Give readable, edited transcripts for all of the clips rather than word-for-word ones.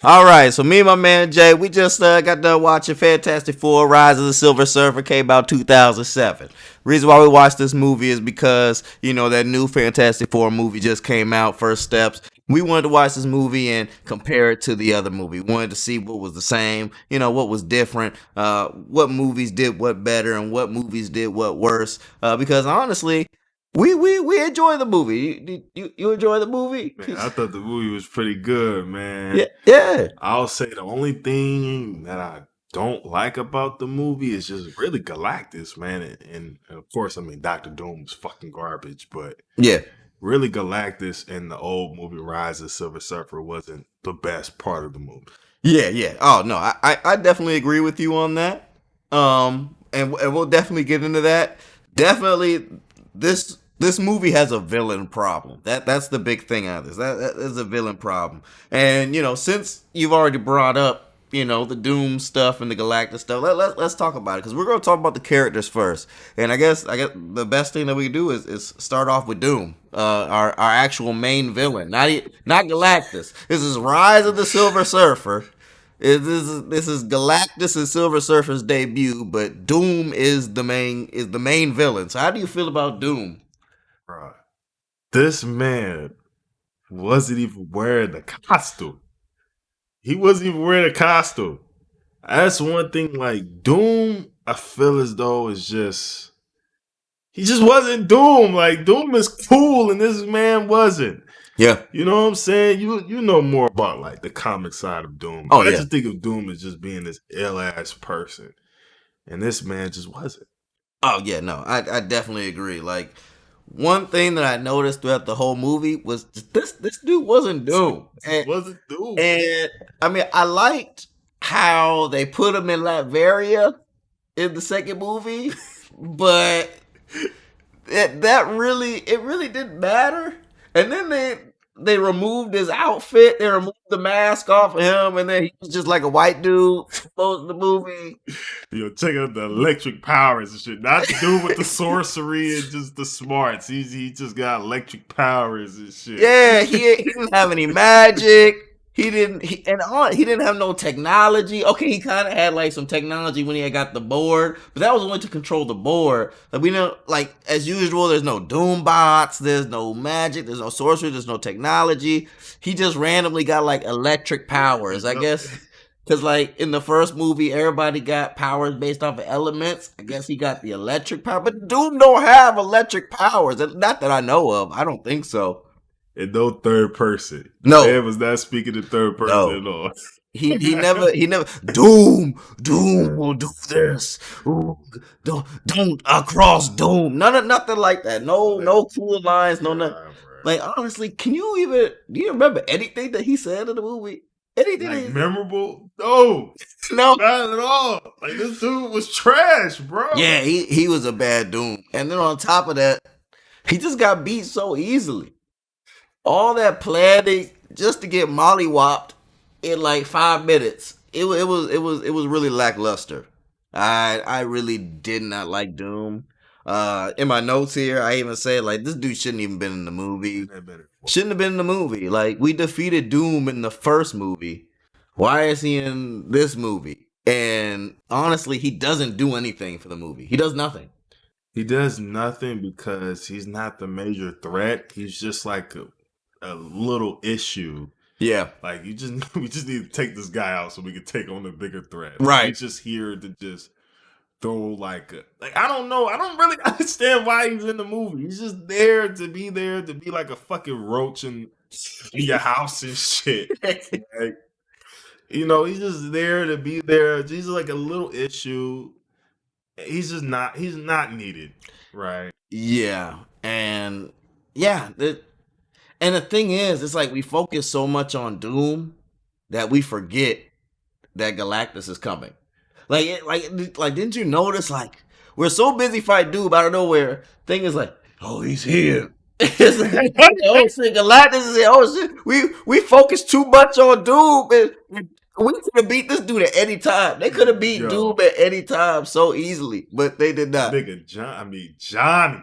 All right, so me and my man Jay, we just got done watching Fantastic Four: Rise of the Silver Surfer. Came out 2007. Reason why we watched this movie is because that new Fantastic Four movie just came out. First steps. We wanted to watch this movie and compare it to the other movie. We wanted to see what was the same, what was different, what movies did what better, and what movies did what worse. Because honestly, we enjoy the movie. You enjoy the movie? Man, I thought the movie was pretty good, Yeah, man. yeah. I'll say the only thing that I don't like about the movie is just really Galactus, man. And of course, I mean, Doctor Doom's fucking garbage, but Yeah. really Galactus in the old movie Rise of Silver Surfer wasn't the best part of the movie. Yeah, yeah. Oh no, I definitely agree with you on that. And we'll definitely get into that. Definitely, this movie has a villain problem. That's the big thing out of this. That is a villain problem. And since you've already brought up the Doom stuff and the Galactus stuff, let's talk about it because we're gonna talk about the characters first. And I guess the best thing that we can do is start off with Doom, our actual main villain, not Galactus. This is Rise of the Silver Surfer. This is Galactus and Silver Surfer's debut, but Doom is the main villain. So how do you feel about Doom? Bruh. This man wasn't even wearing the costume. He wasn't even wearing a costume. That's one thing. Like Doom, I feel as though it's just he just wasn't Doom. Like Doom is cool, and this man wasn't. Yeah. You know what I'm saying? You know more about like the comic side of Doom. Oh I yeah. just think of Doom as just being this ill ass person, and this man just wasn't. Oh yeah. No, I definitely agree. Like one thing that I noticed throughout the whole movie was this dude wasn't Doom, Just wasn't Doom. and I mean I liked how they put him in Latveria in the second movie, but it really didn't matter. And then they removed his outfit, they removed the mask off of him, and then he was just like a white dude most of the movie. Check out the electric powers and shit. Not the dude with the sorcery and just the smarts. He just got electric powers and shit. Yeah, he didn't have any magic. He didn't have no technology. Okay, he kind of had like some technology when he had got the board, but that was only to control the board. Like we know, like as usual, there's no doom bots, there's no magic, there's no sorcery, there's no technology. He just randomly got like electric powers, I guess. Cause like in the first movie, everybody got powers based off of elements. I guess he got the electric power, but Doom don't have electric powers. Not that I know of. I don't think so. And no third person. No. Man was not speaking in third person No. at all. He never Doom will do this. Ooh, don't across Doom. Nothing like that. No cool lines, no nothing. Like honestly, do you remember anything that he said in the movie? Anything Like that memorable? No, no. not at all. Like this dude was trash, bro. Yeah, he was a bad Doom. And then on top of that, he just got beat so easily. All that planning just to get mollywopped in like 5 minutes. It was really lackluster. I really did not like Doom. In my notes here, I even said like this dude shouldn't even been in the movie. Shouldn't have been in the movie. Like we defeated Doom in the first movie. Why is he in this movie? And honestly, he doesn't do anything for the movie. He does nothing. He does nothing because he's not the major threat. He's just like a little issue. Yeah. Like we just need to take this guy out so we can take on the bigger threat. Right. He's just here to just throw like I don't know. I don't really understand why he's in the movie. He's just there to be like a fucking roach in your house and shit. Like, he's just there to be there. He's like a little issue. He's not needed. Right. Yeah. And yeah, and the thing is, it's like we focus so much on Doom that we forget that Galactus is coming. Like, didn't you notice? Like, we're so busy fighting Doom out of nowhere. Thing is like, oh, he's here. It's like, oh shit, Galactus is here. Oh shit, we focus too much on Doom. And we could have beat this dude at any time. They could have beat Doom at any time so easily, but they did not. Nigga, Johnny.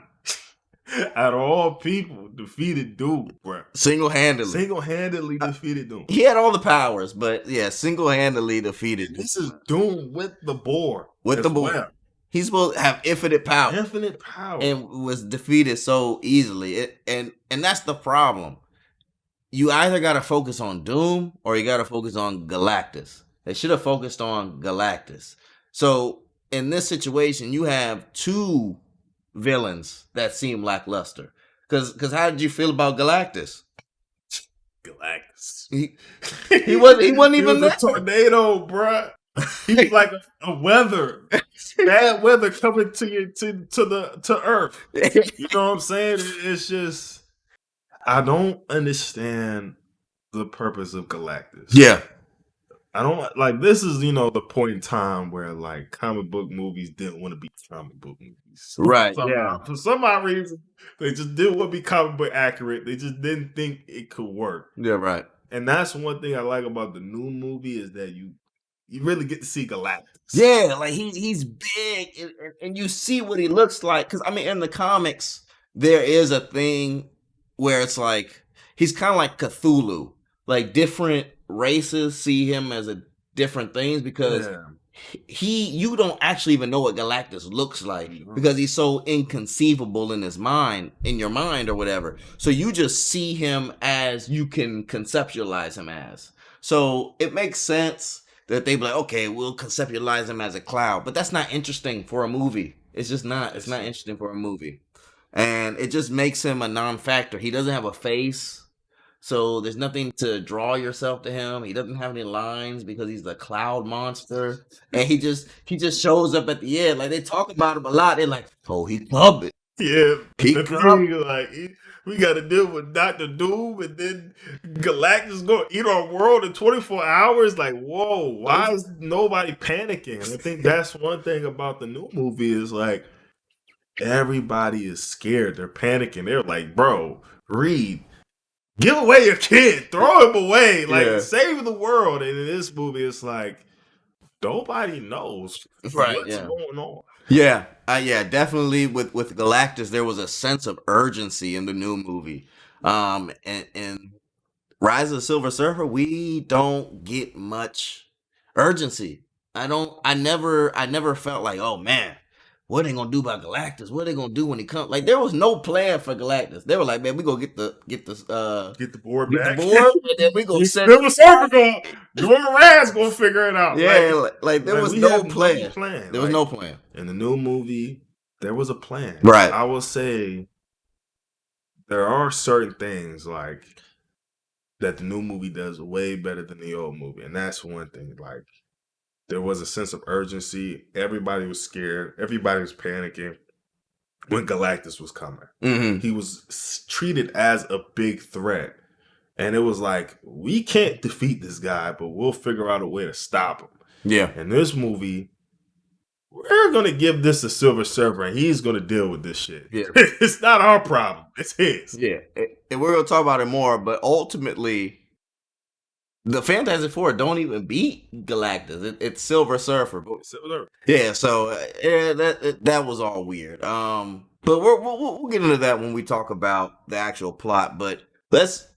out of all people, defeated Doom, bro. Single-handedly. Single-handedly defeated Doom. He had all the powers, but yeah, single-handedly defeated. This is Doom with the boar. With the boar. Well. He's supposed to have infinite power. Infinite power. And was defeated so easily. And that's the problem. You either got to focus on Doom or you got to focus on Galactus. They should have focused on Galactus. So in this situation, you have two villains that seem lackluster. Because how did you feel about Galactus? Galactus. He wasn't even a tornado, bruh. He was like a weather, bad weather coming to Earth. You know what I'm saying? It's just I don't understand the purpose of Galactus. Yeah. I don't like this is, the point in time where like comic book movies didn't want to be comic book movies. Right. Somehow. For some odd reason, they just didn't want to be comic book accurate. They just didn't think it could work. Yeah, right. And that's one thing I like about the new movie is that you really get to see Galactus. Yeah, like he's big and you see what he looks like. Because, I mean, in the comics, there is a thing where it's like, he's kind of like Cthulhu. Like, different races see him as different things because you don't actually even know what Galactus looks like because he's so inconceivable in your mind or whatever. So you just see him as you can conceptualize him as. So it makes sense that they be like, okay, we'll conceptualize him as a cloud, but that's not interesting for a movie. It's just not. It's not interesting for a movie, and it just makes him a non-factor. He doesn't have a face, so there's nothing to draw yourself to him. He doesn't have any lines because he's the cloud monster, and he just shows up at the end. Like they talk about him a lot. They're like, oh, he's coming. Yeah, he coming. Like we got to deal with Dr. Doom, and then Galactus going to eat our world in 24 hours. Like, whoa, why is nobody panicking? I think that's one thing about the new movie is like everybody is scared. They're panicking. They're like, bro, Reed, give away your kid. Throw him away. Like, save the world. And in this movie, it's like nobody knows what's going on. Yeah, definitely. With Galactus, there was a sense of urgency in the new movie. And Rise of the Silver Surfer, we don't get much urgency. I never felt like, oh man, what are they gonna do about Galactus? What are they gonna do when he comes? Like there was no plan for Galactus. They were like, man, we gonna get the board back. The board, and then we gonna send Silver Surfer going. Jordan Rad's gonna figure it out. Yeah, like there was no plan. There was no plan. In the new movie, there was a plan. Right. I will say there are certain things like that the new movie does way better than the old movie, and that's one thing. Like there was a sense of urgency. Everybody was scared. Everybody was panicking when Galactus was coming. Mm-hmm. He was treated as a big threat. And it was like, we can't defeat this guy, but we'll figure out a way to stop him. Yeah. In this movie, we're going to give this to Silver Surfer, and he's going to deal with this shit. Yeah. It's not our problem. It's his. Yeah. And we're going to talk about it more, but ultimately, the Fantastic Four don't even beat Galactus. It's Silver Surfer. Yeah, so that was all weird. But we'll get into that when we talk about the actual plot. But let's,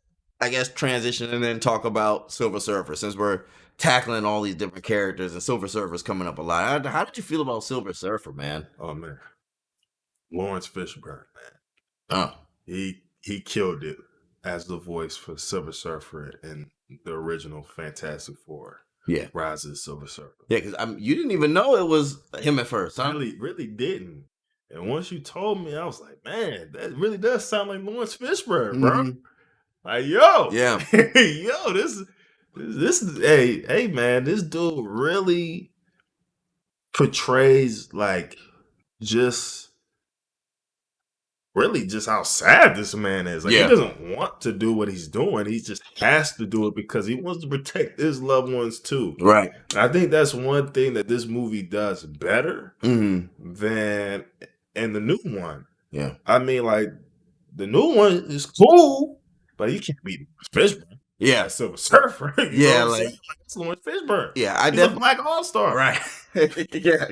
I guess, transition and then talk about Silver Surfer since we're tackling all these different characters and Silver Surfer's coming up a lot. How did you feel about Silver Surfer, man? Oh man, Lawrence Fishburne, man. He killed it as the voice for Silver Surfer and the original Fantastic Four. Yeah. Rise of the Silver Surfer. Yeah, because you didn't even know it was him at first, huh? Really didn't. And once you told me, I was like, man, that really does sound like Lawrence Fishburne, bro. Mm-hmm. Like, yo. Yeah. Yo, this is, hey, man, this dude really portrays, like, just how sad this man is. Like, he doesn't want to do what he's doing. He just has to do it because he wants to protect his loved ones too. Right. I think that's one thing that this movie does better than in the new one. Yeah. I mean, like, the new one is cool, but you can't beat Fishburne. Yeah. Silver Surfer. Yeah, like it's Lawrence Fishburne. Yeah, He's a Black All-Star. Right. Yeah.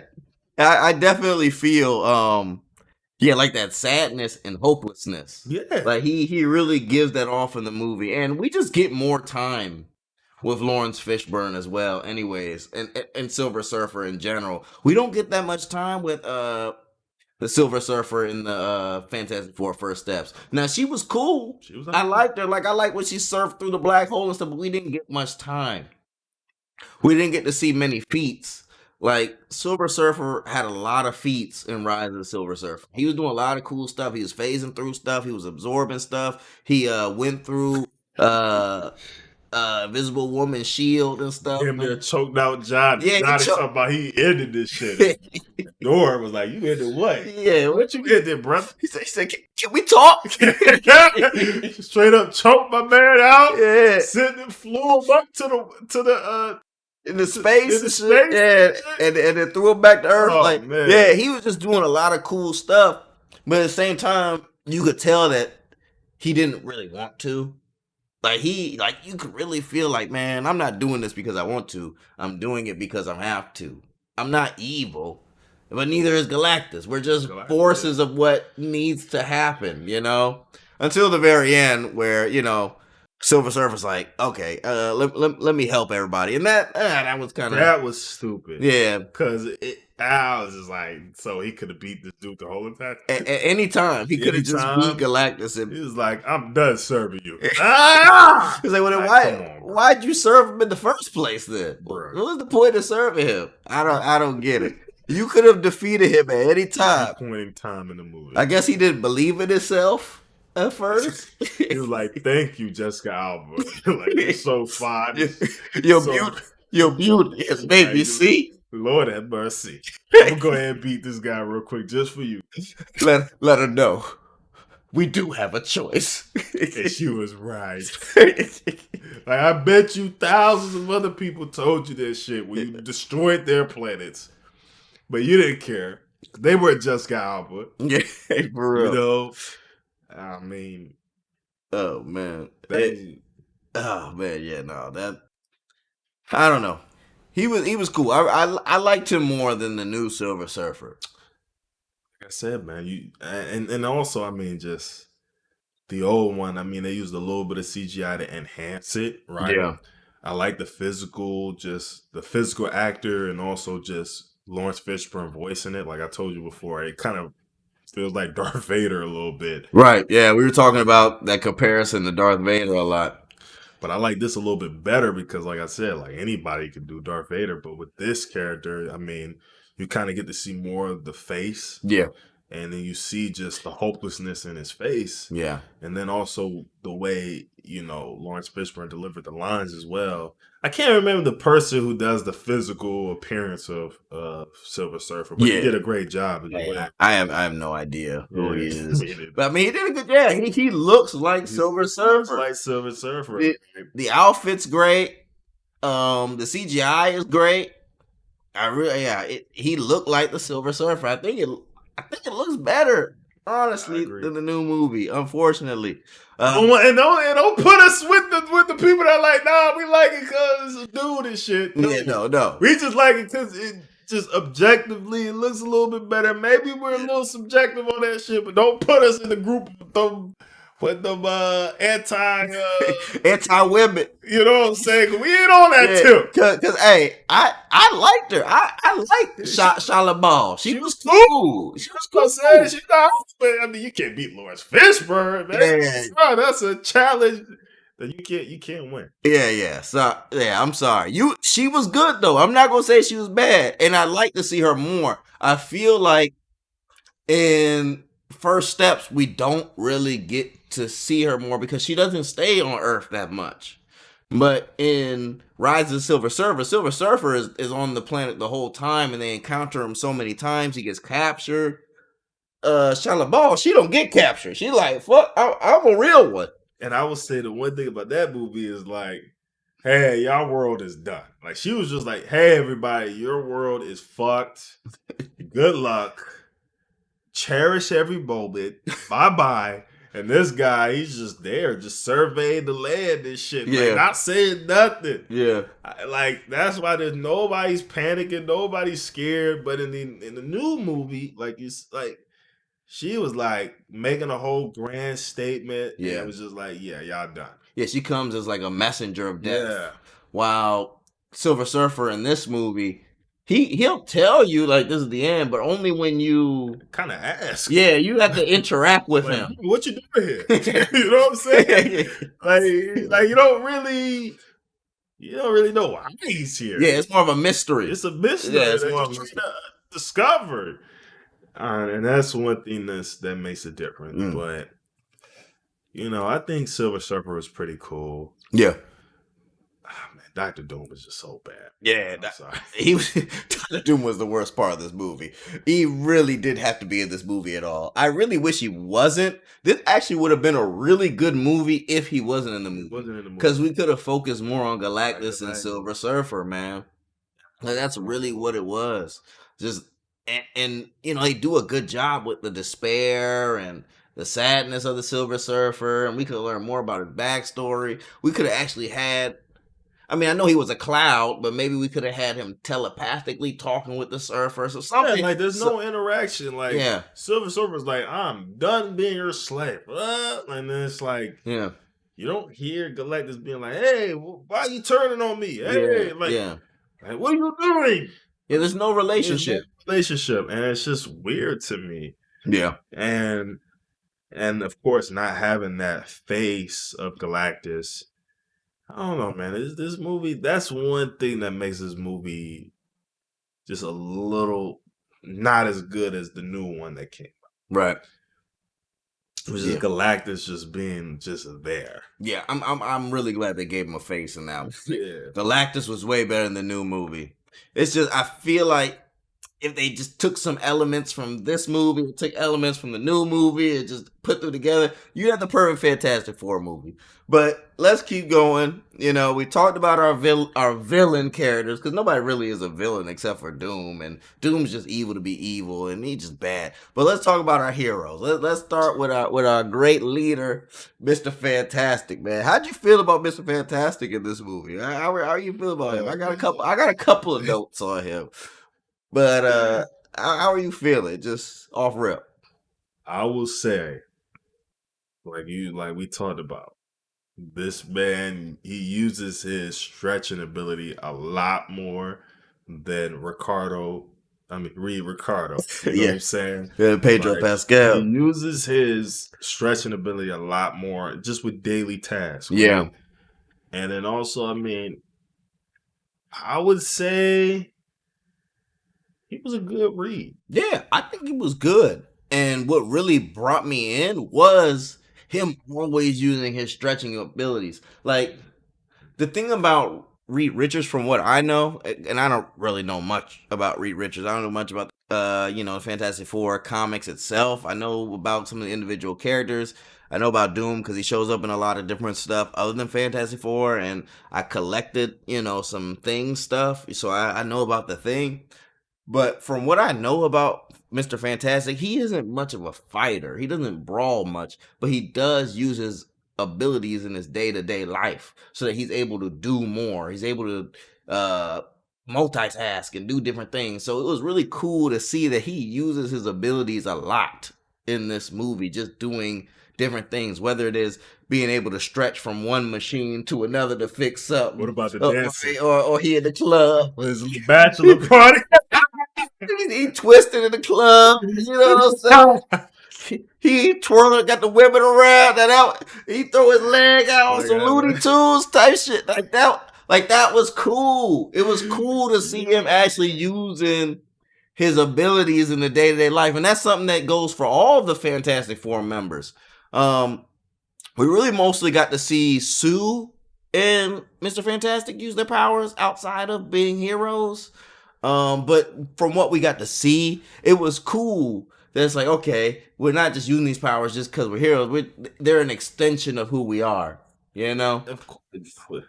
I definitely feel Yeah, like that sadness and hopelessness. Yeah. Like he really gives that off in the movie, and we just get more time with Lawrence Fishburne as well. Anyways, and Silver Surfer in general, we don't get that much time with the Silver Surfer in the Fantastic Four First Steps. Now she was cool. She was I liked her. Like I like when she surfed through the black hole and stuff, but we didn't get much time. We didn't get to see many feats. Like Silver Surfer had a lot of feats in Rise of the Silver Surfer. He was doing a lot of cool stuff. He was phasing through stuff. He was absorbing stuff. He went through Invisible Woman's shield and stuff. Him there choked out Johnny. Yeah, he Johnny choked- talking about he ended this shit. Dora was like, "You ended what? Yeah, What you ended, brother?" he said, can we talk? Straight up choked my man out. Yeah, Sitting and flew him up to the in the space, in the and shit. space Yeah, and then threw him back to Earth. Oh, like, man. yeah, he was just doing a lot of cool stuff, but at the same time, you could tell that he didn't really want to. Like you could really feel like, man, I'm not doing this because I want to. I'm doing it because I have to. I'm not evil, but neither is Galactus. We're just Galactus, forces of what needs to happen, you know? Until the very end where, you know, Silver Surfer's like, okay, let me help everybody. And that was kind of... That was stupid. Yeah. Because I was just like, so he could have beat this dude the whole entire time. At any time. He could have just Anytime. beat Galactus. And He was like, I'm done serving you. He's like, well, then Come on, bro. why'd you serve him in the first place then? Bruh. What was the point of serving him? I don't get it. You could have defeated him at any time. Point in time in the movie. I guess he didn't believe in himself at first. He was like, thank you, Jessica Alba. Like, you're so fine. Your beauty has made me see. Lord have mercy. I'm gonna go ahead and beat this guy real quick just for you. Let her know. We do have a choice. And she was right. Like, I bet you thousands of other people told you that shit when you destroyed their planets. But you didn't care. They were Jessica Alba. Yeah, for real. You know? I mean, Oh man. that, Yeah, no, that I don't know. He was cool. I liked him more than the new Silver Surfer. like I said, man, you and also, I mean, just the old one. I mean, they used a little bit of CGI to enhance it, right? Yeah. I like the physical actor, and also just Lawrence Fishburne voicing it. Like I told you before, it kind of feels like Darth Vader a little bit. Right. Yeah, we were talking about that comparison to Darth Vader a lot. But I like this a little bit better because, like I said, like anybody could do Darth Vader, but with this character, I mean, you kind of get to see more of the face, Yeah. and then you see just the hopelessness in his face, Yeah. and then also the way, you know, Lawrence Fishburne delivered the lines as well. I can't remember the person who does the physical appearance of Silver Surfer, but Yeah. he did a great job. As well. I have no idea who he Yeah. is. But I mean, he did a good job. He looks like Silver Surfer. Like Silver Surfer. The outfit's great. The CGI is great. He looked like the Silver Surfer. I think it looks better, honestly, agree. than the new movie. Unfortunately, And don't put us with the people that are like, nah, we like it because it's a dude and shit. no. We just like it because it just objectively it looks a little bit better. Maybe we're a little subjective on that shit, but don't put us in the group with them Anti-women. you know what I'm saying? 'Cause we ain't on that tip. Cause hey, I liked her. I liked Shia LaBeouf. She was cool. She was cool. I mean, you can't beat Lawrence Fishburne, man. Yeah. Bro, that's a challenge that you can't win. Yeah. So I'm sorry. She was good though. I'm not gonna say she was bad, and I'd like to see her more. I feel like in First Steps we don't really get to see her more because she doesn't stay on Earth that much. But in Rise of the Silver Surfer is on the planet the whole time, and they encounter him so many times. He gets captured. Shia LaBeouf, she don't get captured. She like, fuck, I'm a real one. And I would say the one thing about that movie is like, hey, y'all world is done. Like she was just like, hey, everybody, your world is fucked. Good luck. Cherish every moment. Bye-bye. And this guy, he's just there, just surveying the land and shit. Yeah. Like, not saying nothing. Yeah. Like, that's why there's nobody's panicking, nobody's scared. But in the new movie, like, it's like, she was like making a whole grand statement, and it Yeah. was just like, yeah, y'all done. Yeah, she comes as like a messenger of death. Yeah. While Silver Surfer in this movie, he'll tell you like this is the end, but only when you Kind of ask. yeah, you have to interact with Like, him. what you doing here? You know what I'm saying? Like you don't really know why he's here. Yeah, it's more of a mystery. It's a mystery Yeah, it's that more you're of a trying mystery. to discover. And that's one thing that makes a difference. Mm. But I think Silver Surfer was pretty cool. Yeah. Man, Doctor Doom was just so bad. Yeah, I'm sorry. he was Doctor Doom was the worst part of this movie. He really didn't have to be in this movie at all. I really wish he wasn't. This actually would have been a really good movie if he wasn't in the movie. Because we could have focused more on Galactus and Silver Surfer, man. Like, that's really what it was. Just and they do a good job with the despair and the sadness of the Silver Surfer, and we could learn more about his backstory. We could have actually had. I mean, I know he was a cloud, but maybe we could have had him telepathically talking with the surfers or something. Yeah, like there's no interaction. Like yeah. Silver Surfer's like, I'm done being your slave. And then it's like, yeah, you don't hear Galactus being like, hey, why are you turning on me? Hey, like, what are you doing? Yeah, there's no relationship. And it's just weird to me. Yeah. And of course, not having that face of Galactus. I don't know, man. This movie, that's one thing that makes this movie just a little not as good as the new one that came out. Right. Which is Galactus just being just there. Yeah, I'm really glad they gave him a face in that one. Yeah. Galactus was way better in the new movie. It's just I feel like if they just took some elements from this movie, took elements from the new movie, and just put them together, you have the perfect Fantastic Four movie. But let's keep going. We talked about our villain characters, because nobody really is a villain except for Doom, and Doom's just evil to be evil, and he's just bad. But let's talk about our heroes. Let's start with our great leader, Mr. Fantastic, man. How'd you feel about Mr. Fantastic in this movie? How you feel about him? I got a couple of notes on him. But how are you feeling? Just off rip. I will say, like we talked about, this man, he uses his stretching ability a lot more than Reed Ricardo. You know what I'm saying? Yeah, Pedro Pascal. He uses his stretching ability a lot more just with daily tasks. Yeah. Right? And then also, I would say he was a good read. Yeah, I think he was good. And what really brought me in was him always using his stretching abilities. Like, the thing about Reed Richards, from what I know, and I don't really know much about Reed Richards. I don't know much about, the Fantastic Four comics itself. I know about some of the individual characters. I know about Doom because he shows up in a lot of different stuff other than Fantastic Four. And I collected, some stuff. So I know about the Thing. But from what I know about Mr. Fantastic, he isn't much of a fighter. He doesn't brawl much, but he does use his abilities in his day-to-day life so that he's able to do more. He's able to multitask and do different things. So it was really cool to see that he uses his abilities a lot in this movie, just doing different things, whether it is being able to stretch from one machine to another to fix something. What about the dancing? Or he in the club. His bachelor party. He twisted in the club, you know what I'm saying? He twirling, got the women around, he throw his leg out on some Looney Tunes type shit like that. Like, that was cool. It was cool to see him actually using his abilities in the day-to-day life, and that's something that goes for all of the Fantastic Four members. We really mostly got to see Sue and Mr. Fantastic use their powers outside of being heroes. But from what we got to see, it was cool that it's like, okay, we're not just using these powers just because we're heroes. They're an extension of who we are, Of course.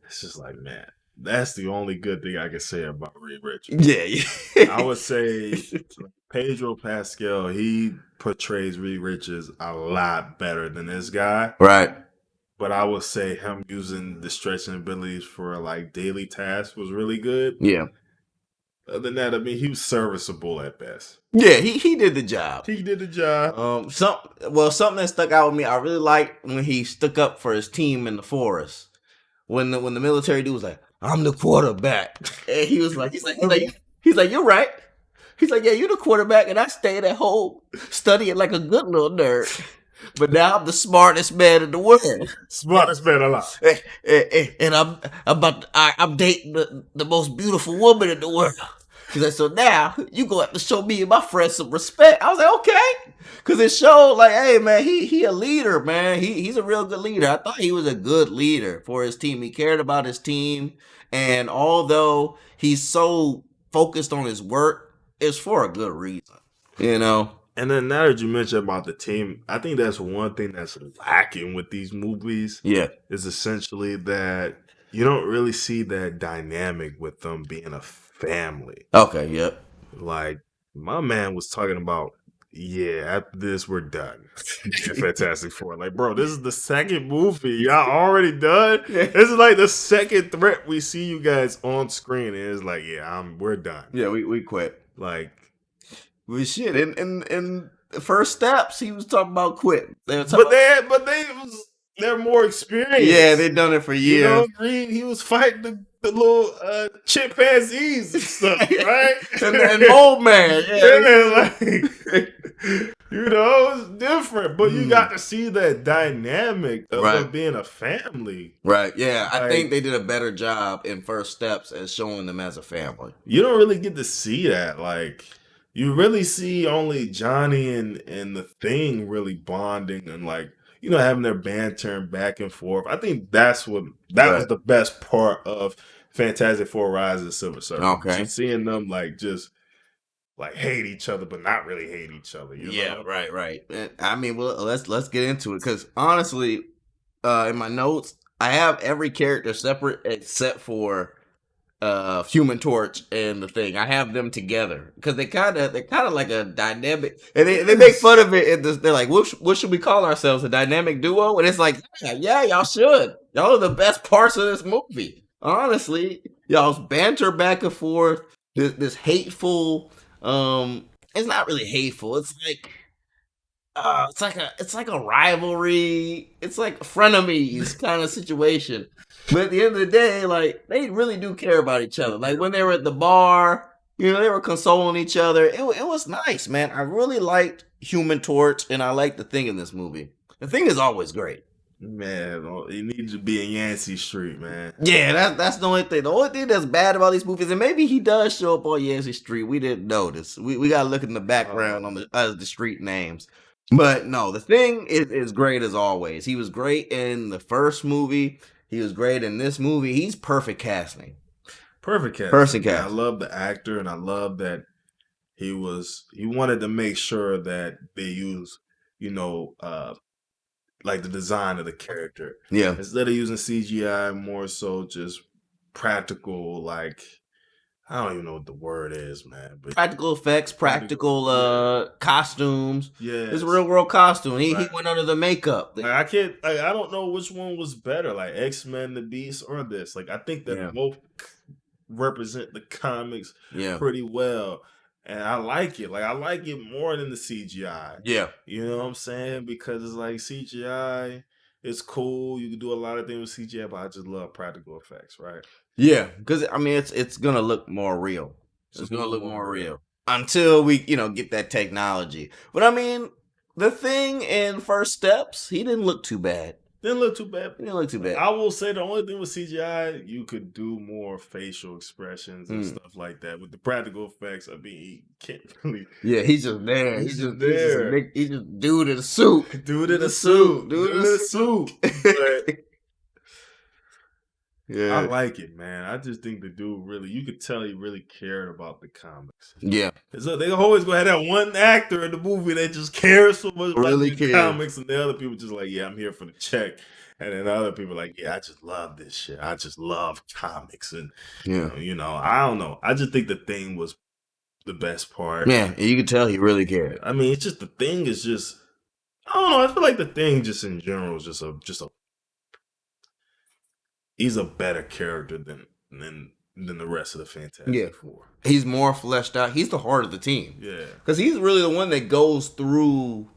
It's just like, man, that's the only good thing I can say about Reed Richards. Yeah. I would say Pedro Pascal, he portrays Reed Richards a lot better than this guy. Right. But I would say him using the stretching abilities for like daily tasks was really good. Yeah. Other than that, I mean, he was serviceable at best. Yeah, he did the job. He did the job. Something that stuck out with me, I really liked when he stuck up for his team in the forest. When the military dude was like, "I'm the quarterback," and he was like, he's like, "You're right." He's like, "Yeah, you're the quarterback, and I stayed at home studying like a good little nerd. But now I'm the smartest man in the world, Smartest man alive. and I'm dating the most beautiful woman in the world." He's like, "So now you gonna have to show me and my friends some respect." I was like, "Okay," because it showed like, "Hey man, he a leader, man. He's a real good leader." I thought he was a good leader for his team. He cared about his team, and although he's so focused on his work, it's for a good reason, you know. And then now that you mentioned about the team, I think that's one thing that's lacking with these movies. Yeah. Is essentially that you don't really see that dynamic with them being a family. Okay. Yep. Like my man was talking about, yeah, after this we're done. Fantastic Four. Like, bro, this is the second movie. Y'all already done? Yeah. This is like the second threat we see you guys on screen. And it's like, yeah, we're done. Yeah, we quit. Like, we shit. In the first steps, he was talking about quitting. they're more experienced. Yeah, they've done it for years. You know, Green, he was fighting the little chimpanzees and stuff, right? and Old Man, yeah, like, you know, it's different, but you got to see that dynamic of them being a family. Right, yeah. I think they did a better job in First Steps as showing them as a family. You don't really get to see that. Like, you really see only Johnny and the Thing really bonding and, like, you know, having their banter back and forth. I think that was the best part of Fantastic Four: Rise of the Silver Surfer. Okay, just seeing them just hate each other, but not really hate each other. You know? Right. I mean, well, let's get into it because honestly, in my notes, I have every character separate except for Human Torch and the Thing. I have them together because they're kind of like a dynamic, and they make fun of it. And they're like, "What should we call ourselves? A dynamic duo?" And it's like, yeah, y'all should. Y'all are the best parts of this movie. Honestly, y'all's banter back and forth. This hateful. It's not really hateful. It's like a rivalry. It's like frenemies kind of situation. But at the end of the day, like, they really do care about each other. Like, when they were at the bar, you know, they were consoling each other. It was nice, man. I really liked Human Torch, and I liked the Thing in this movie. The Thing is always great. Man, it needs to be in Yancey Street, man. Yeah, that's the only thing. The only thing that's bad about these movies, and maybe he does show up on Yancey Street. We didn't notice. We got to look in the background on the street names. But no, the Thing is great as always. He was great in the first movie. He was great in this movie. He's perfect casting. Perfect casting. I love the actor, and I love that he wanted to make sure that they use, you know, like the design of the character. Yeah. Instead of using CGI, more so just practical, like, I don't even know what the word is, man. But practical effects, practical costumes. Yeah, it's a real world costume. He went under the makeup. Like, I don't know which one was better, like X-Men, The Beast, or this. Like, I think that both represent the comics pretty well, and I like it. Like, I like it more than the CGI. Yeah, you know what I'm saying? Because it's like CGI. It's cool. You can do a lot of things with CGI, but I just love practical effects, right? Yeah, because I mean, it's gonna look more real. It's gonna look more real until we, get that technology. But I mean, the Thing in First Steps, he didn't look too bad. Didn't look too bad. I will say the only thing with CGI, you could do more facial expressions and stuff like that. With the practical effects, I mean, he can't really. Yeah, he's just there. He's just there. He's just dude in a suit. Dude in a suit. But, yeah, I like it, man. I just think the dude you could tell he really cared about the comics. Yeah. So they always gonna have that one actor in the movie that just cares so much about the comics, and the other people just like, yeah, I'm here for the check. And then the other people like, yeah, I just love this shit. I just love comics. And, you know, I don't know. I just think the Thing was the best part. Yeah, and you could tell he really cared. I mean, it's just the Thing is just, I don't know. I feel like the Thing just in general is just a he's a better character than than the rest of the Fantastic Yeah. Four. He's more fleshed out. He's the heart of the team. Yeah. Because he's really the one that goes through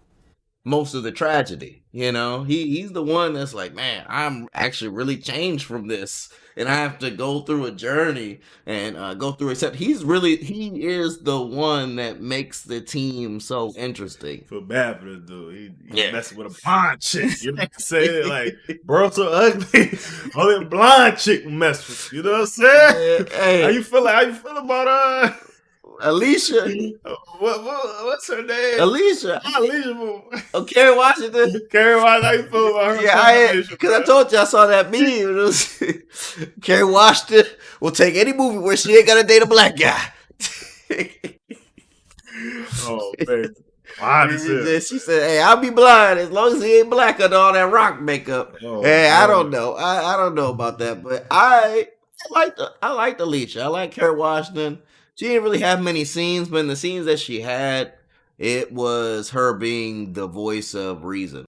most of the tragedy. You know, he's the one that's like, man, I'm actually really changed from this, and I have to go through a journey and go through. Except he is the one that makes the team so interesting. Feel bad for this dude. He Yeah. messing with a blonde chick. You know what I'm saying? Like, bro, so ugly. Only a blonde chick will mess with you. You know what I'm saying? Hey, How you feel about Alicia, what's her name? Alicia, Alicia. oh, Kerry Washington. Kerry Washington, how you feel about her? Yeah, because I told you I saw that meme. It was Kerry Washington will take any movie where she ain't got to date a black guy. Oh man, blind as hell. She said, "Hey, I'll be blind as long as he ain't black under all that rock makeup." Oh, Hey, I man. don't know. I don't know about that, but I like Alicia. I like Kerry Washington. She didn't really have many scenes, but in the scenes that she had, it was her being the voice of reason.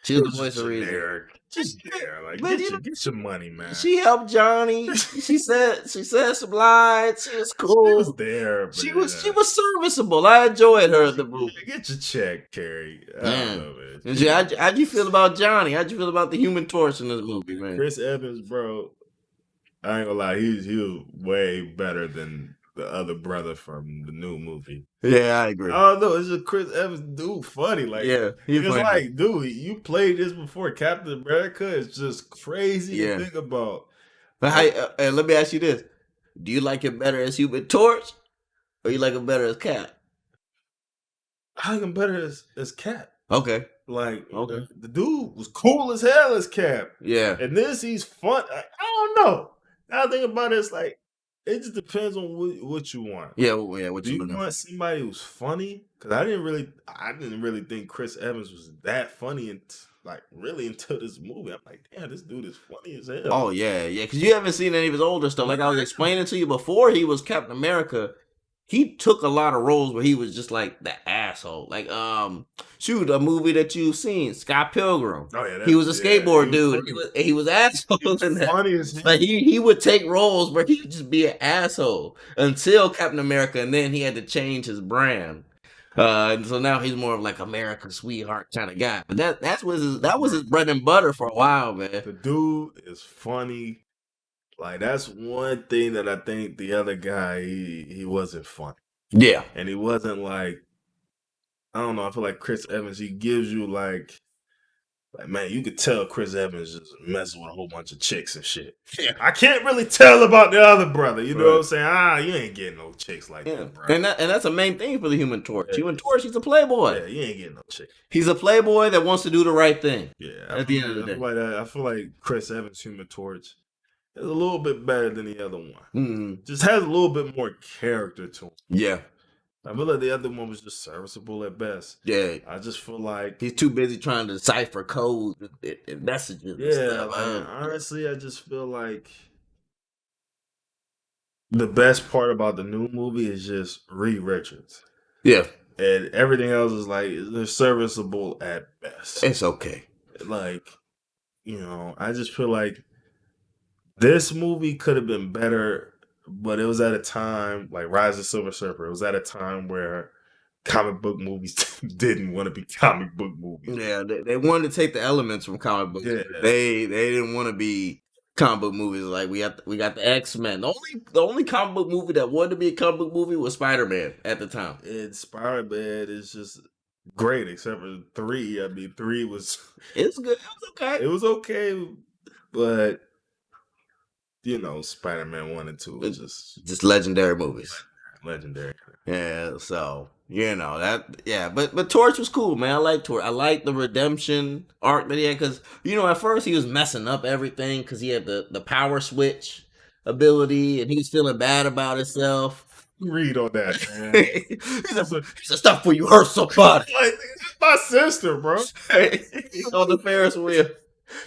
She was the voice of reason. Just there, like But get your money, man. She helped Johnny. She said some lines. She was She cool. was there. But She was serviceable. I enjoyed her in the movie. Get your check, Carrie. I Man. don't know, man. How'd you feel about Johnny? How'd you feel about the Human Torch in this movie, man? Chris Evans, bro. I ain't gonna lie, he was way better than the other brother from the new movie. Yeah, I agree. I don't know. It's just Chris Evans, dude, funny. Like, Yeah, it's like, dude, you played this before Captain America. It's just crazy Yeah. to think about. But let me ask you this: do you like him better as Human Torch, or you like him better as Cap? I like him better as Cap. Okay. Like, Okay. the dude was cool as hell as Cap. Yeah. And this, he's fun. I don't know. Now I think about it, it's like, it just depends on what you want. Yeah. Well, yeah. What Do you want somebody who's funny? Because I didn't really think Chris Evans was that funny until this movie. I'm like, damn, this dude is funny as hell. Oh yeah, yeah. Because you haven't seen any of his older stuff. Like I was explaining to you before, he was Captain America. He took a lot of roles where he was just like the asshole. Like shoot, a movie that you've seen, Scott Pilgrim. Oh yeah, He was a skateboard dude. He was asshole in that. Funny as hell. Like he would take roles where he would just be an asshole until Captain America, and then he had to change his brand. And so now he's more of like America's sweetheart kind of guy. But that was his bread and butter for a while, man. The dude is funny. Like, that's one thing that I think the other guy, he wasn't funny. Yeah. And he wasn't like, I don't know, I feel like Chris Evans, he gives you like man, you could tell Chris Evans just messing with a whole bunch of chicks and shit. Yeah. I can't really tell about the other brother. You know Right. what I'm saying? You ain't getting no chicks like Yeah. that, bro. And that's the main thing for the Human Torch. Yeah. Human Torch, he's a playboy. Yeah, you ain't getting no chicks. He's a playboy that wants to do the right thing. Yeah. At the end of the day. I feel like Chris Evans' Human Torch is a little bit better than the other one. Mm. Just has a little bit more character to him. Yeah. I feel like the other one was just serviceable at best. Yeah. I just feel like, He's too busy trying to decipher codes and messages and yeah, stuff. man, honestly, I just feel like the best part about the new movie is just Reed Richards. Yeah. And everything else is like, they're serviceable at best. It's okay. Like, I just feel like this movie could have been better, but it was at a time, like Rise of Silver Surfer, it was at a time where comic book movies didn't want to be comic book movies. Yeah, they wanted to take the elements from comic books. Yeah. They didn't want to be comic book movies. Like we got the X-Men. The only comic book movie that wanted to be a comic book movie was Spider-Man at the time. And Spider-Man is just great, except for 3. I mean, 3 was... It's good. It was okay. It was okay, but... Spider-Man 1 and 2 was just legendary movies. Legendary. Yeah, so but Torch was cool, man. I like Torch. I like the redemption arc that he had because at first he was messing up everything because he had the power switch ability and he was feeling bad about himself. Read on that, man. He said, "Stop before you hurt somebody." Like, it's my sister, bro. He's on the Ferris wheel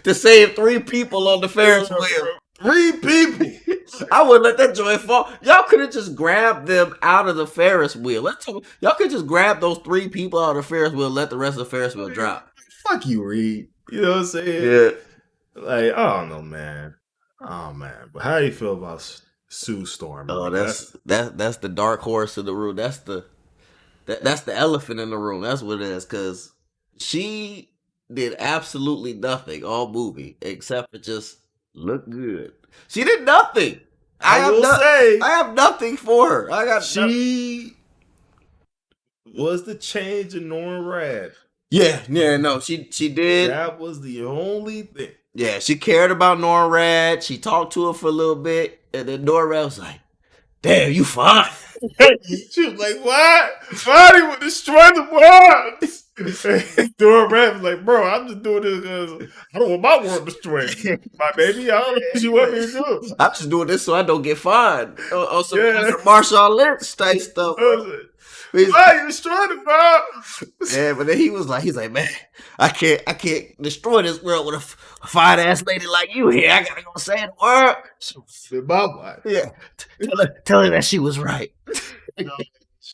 to save 3 people on the Ferris wheel. 3 people. I wouldn't let that joint fall. Y'all could have just grabbed them out of the Ferris wheel. Y'all could just grab those 3 people out of the Ferris wheel and let the rest of the Ferris wheel drop. Fuck you, Reed. You know what I'm saying? Yeah. Like, I don't know, man. Oh, man. But how do you feel about Sue Storm. Oh, Like that's the dark horse in the room. That's the elephant in the room. That's what it is. Because she did absolutely nothing all movie except for just look good. She did nothing. I will say I have nothing for her. I got she was the change in Nora Rad. Yeah, no, she did. That was the only thing. Yeah, she cared about NORAD. She talked to her for a little bit, and then NORAD was like, "Damn, you fine." She was like, "What? Why do you destroy the world?" NORAD was like, "Bro, I'm just doing this because I don't want my world destroyed. My baby, I don't know what you want me to do. I'm just doing this so I don't get fined on some Marshawn Lynch type stuff." Why you destroying the world? Yeah, but then he's like, "Man, I can't destroy this world with a fine ass lady like you here. I gotta go say the word." With my wife. Yeah, tell her that she was right.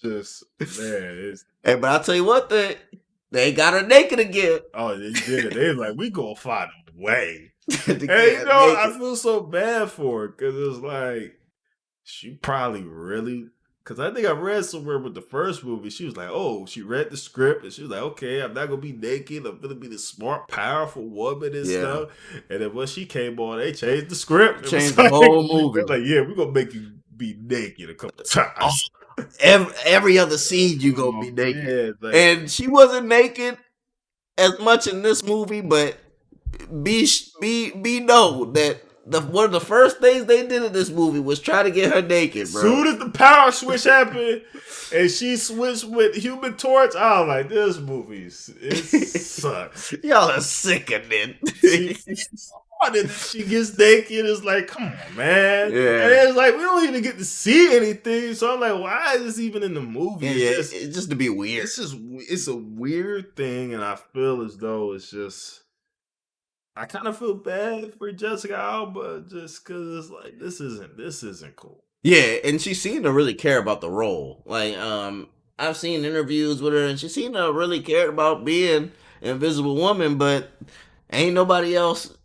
Just man, hey, but I'll tell you what, they got her naked again. Oh, they did. They was like, we gonna find a way. And you know, I feel so bad for her because it was like she probably really. Because I think I read somewhere with the first movie, she was like, oh, she read the script and she was like, okay, I'm not going to be naked. I'm going to be the smart, powerful woman and stuff. And then when she came on, they changed the script. Changed the whole movie. They're like, yeah, we're going to make you be naked a couple of times. Every other scene, you going to be naked. Yeah, and she wasn't naked as much in this movie, but be know that one of the first things they did in this movie was try to get her naked, bro. Soon as the power switch happened and she switched with Human Torch, I was like, this movie, it sucks. Y'all are sickening. She gets naked. It's like, come on, man. Yeah. And it's like, we don't even get to see anything. So I'm like, why is this even in the movie? Yeah, it's just to be weird. It's a weird thing, and I feel as though it's just. I kind of feel bad for Jessica Alba just because it's like this isn't cool. Yeah, and she seemed to really care about the role. Like, I've seen interviews with her, and she seemed to really care about being an Invisible Woman, but ain't nobody else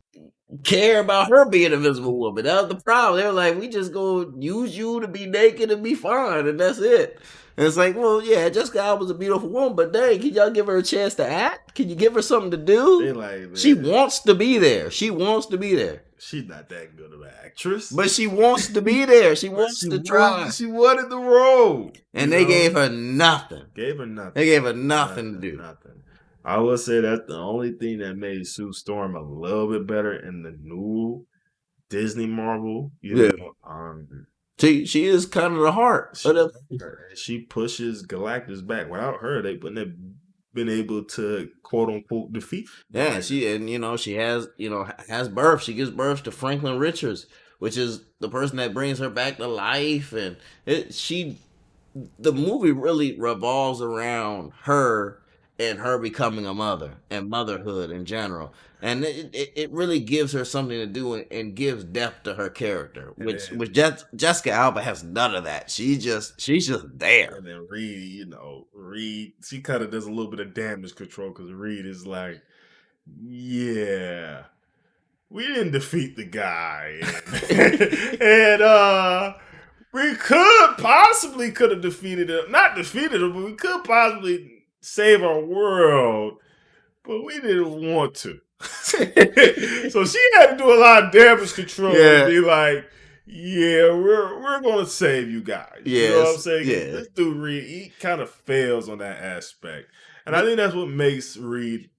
care about her being an Invisible Woman. That was the problem. They were like, we just go use you to be naked and be fine, and that's it. And it's like, well, yeah, Jessica Alba's a beautiful woman, but dang, can y'all give her a chance to act? Can you give her something to do? Like, she wants to be there. She wants to be there. She's not that good of an actress. But she wants to be there. She wants to try. She wanted the role. And they gave her nothing. Gave her nothing. They gave her nothing to do. Nothing. I would say that's the only thing that made Sue Storm a little bit better in the new Disney Marvel. You know, she is kind of the heart. She pushes Galactus back. Without her, they wouldn't have been able to quote unquote defeat. Yeah, she has birth. She gives birth to Franklin Richards, which is the person that brings her back to life, and the movie really revolves around her and her becoming a mother and motherhood in general. And it really gives her something to do and gives depth to her character, which Jessica Alba has none of that. She's just there. And then Reed, she kind of does a little bit of damage control because Reed is like, yeah, we didn't defeat the guy, and we could have defeated him, not defeated him, but we could possibly save our world, but we didn't want to. So she had to do a lot of damage control and be like, yeah, we're gonna save you guys. You know what I'm saying? Yeah. This dude Reed, he kind of fails on that aspect. And I think that's what makes Reed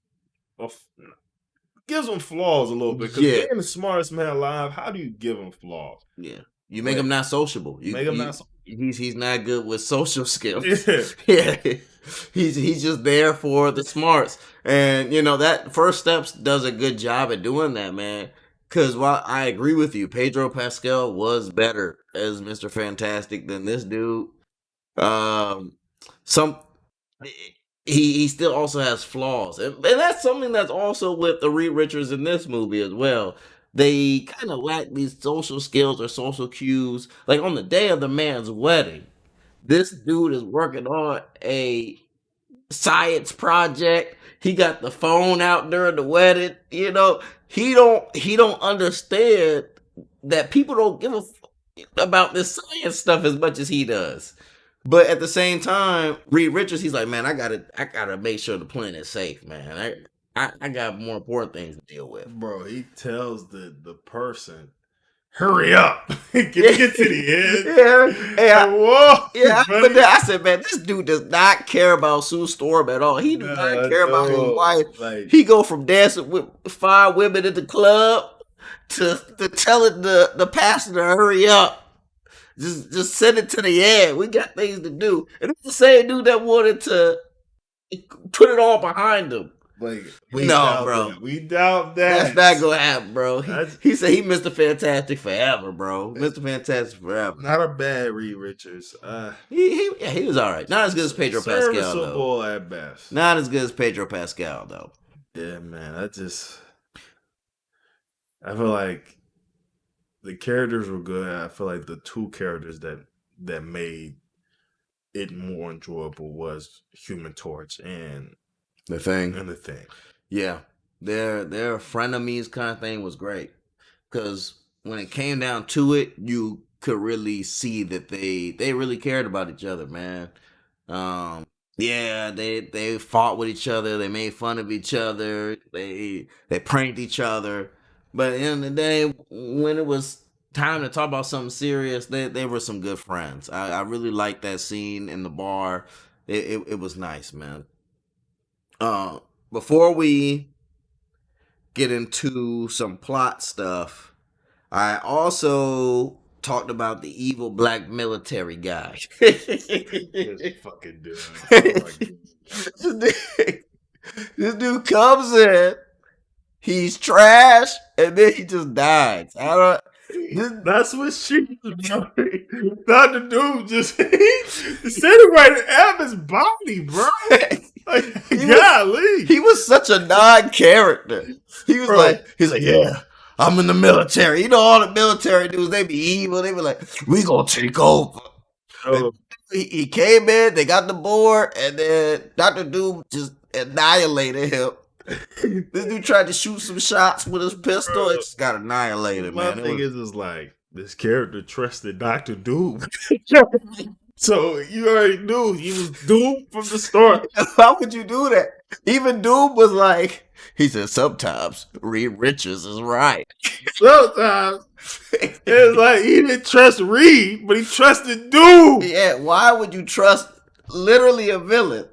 gives him flaws a little bit. Because being the smartest man alive, how do you give him flaws? Yeah. You make him not sociable. He's not good with social skills. Yeah. He's just there for the smarts. And, that First Steps does a good job at doing that, man. Because while I agree with you, Pedro Pascal was better as Mr. Fantastic than this dude. He still also has flaws. And that's something that's also with the Reed Richards in this movie as well. They kind of lack these social skills or social cues. Like on the day of the man's wedding, this dude is working on a science project. He got the phone out during the wedding. He don't understand that people don't give a about this science stuff as much as he does. But at the same time, Reed Richards, he's like, man, I gotta make sure the planet's safe, man. I got more important things to deal with. Bro, he tells the person, hurry up. Get to the end. Yeah. Hey, whoa. Yeah, but then I said, man, this dude does not care about Sue Storm at all. He does not care about his wife. Like, he go from dancing with 5 women at the club to telling the pastor to hurry up. Just send it to the end. We got things to do. And it's the same dude that wanted to put it all behind him. Like, no, bro. We doubt that. That's not gonna happen, bro. He said he Mr. Fantastic forever, bro. Mr. Fantastic forever. Not a bad Reed Richards. He was all right. Not as good as Pedro Pascal, though. Serviceable at best. Not as good as Pedro Pascal, though. Yeah, man. I feel like the characters were good. I feel like the 2 characters that made it more enjoyable was Human Torch and The Thing. Yeah, their frenemies kind of thing was great because when it came down to it, you could really see that they really cared about each other, man. Yeah, they fought with each other. They made fun of each other. They pranked each other. But at the end of the day, when it was time to talk about something serious, they were some good friends. I really liked that scene in the bar. It was nice, man. Before we get into some plot stuff, I also talked about the evil black military guy. This fucking dude. Oh my this dude comes in, he's trash, and then he just dies. That's what she was, bro. Not the dude just disintegrated Evan's body, bro. Like, he was such a non-character. He was he's like, yeah, I'm in the military. You know, all the military dudes, they be evil. They be like, we gonna take over. Oh. He came in, they got the board, and then Dr. Doom just annihilated him. This dude tried to shoot some shots with his pistol. It just got annihilated, man. My thing is like, this character trusted Dr. Doom. So you already knew he was doomed from the start. How could you do that? Even Doom was like, he said, sometimes Reed Richards is right. Sometimes. It's like he didn't trust Reed, but he trusted Doom. Yeah, why would you trust literally a villain?